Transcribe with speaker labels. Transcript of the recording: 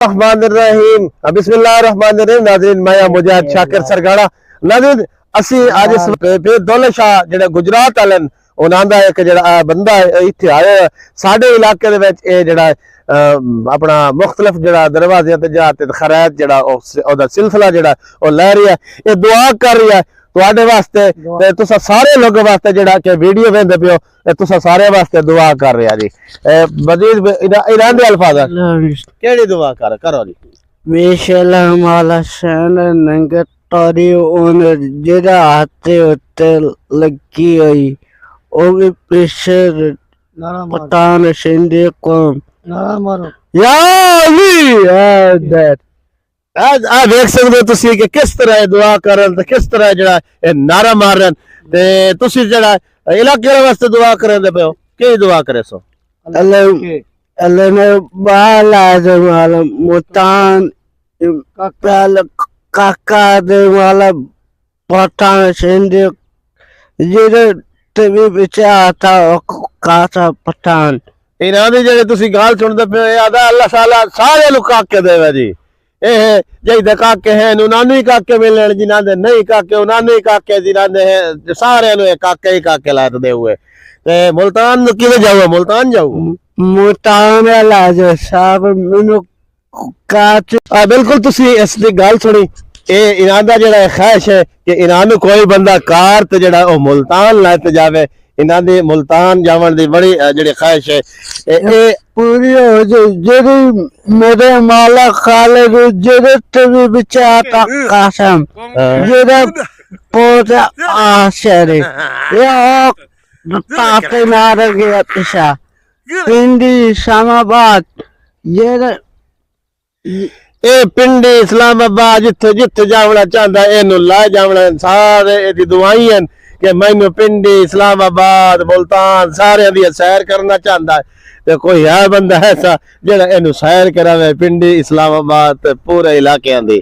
Speaker 1: रहमान बिस्मिल्लाहिर्रहमानिर्रहीम। नाज़रीन मैं मुजाहिद शाकिर सरगाड़ा। नाज़रीन असी आज इस दौलत शाह जेड़ा गुजरात वाले उन्हां दा एक जेड़ा बंदा इत्थे आया साडे इलाके दे विच ए जेड़ा अपना मुख्तलिफ जेड़ा दरवाजे ते जाते खैरात जेड़ा ओदा सिलसिला जेड़ा ओ लै रही है, ये दुआ कर रही है तुहाडे वास्ते ते तुसा सारे लोगों वास्ते जेड़ा कि वीडियो वेंदे पियो तुसा सारे वास्ते दुआ कर रहा जी। मजीद इरान दे अल्फाज केड़ी दुआ करो जी।
Speaker 2: मेशला माला शान नंग तोरी ओन जेड़ा हाथे उत्ते लगी हुई ओ भी प्रेशर पठान शिंदे कौम नारा मारो या अली दैट आज आ देख सकते हो तुसी कि किस तरह दुआ करन ते किस तरह जेड़ा नारा मारन ते तुसी जेड़ा इलाके वास्ते दुआ करन दे पियो की दुआ करे सो अल्लाह ने बाला जमाल मुतान काका दे वाला पठान शिंदे जेड़ा टीवी विच आता कासा पठान इना दी जेड़ी तुसी गाल सुनदे पियो आदा अल्लाह ताला सारे नु काके देवे जी। ए जेदे काके हैं नानू ही काके मिलन जिन्हां दे नहीं काके नानू ही काके जिन्हां दे सारे नु काके ही काके लात दे हुए ते मुल्तान किवे जाओ मुल्तान जाओ मुल्तान लाज साहब मेनू काच बिल्कुल तुसी इस दी गल सुनी ए इनां दा जेड़ा ख्वाहिश है कि इनां नु कोई बंदा कार ते जेड़ा ओ मुल्तान लैत जावे इन्हां दी मुल्तान जावन दी बड़ी जेड़ी ख्वाहिश है ए पूरी हो जेड़ी मेरे माला खाले जेड़े टीवी विच आता कासम जेड़ा पोता आशरे या ताते मार गया पिछा पिंडी इस्लामाबाद जेड़ा ए पिंडी इस्लामाबाद जिथे जिथे जावना चाहता इनू ला जावना सारे एदी दुआई कि मैनू पिंडी इस्लामाबाद मुल्तान सारे दी सैर करना चाहता है ते कोई है बंदा ऐसा जेड़ा इनू सैर करावे पिंडी इस्लामाबाद पूरे इलाके दी।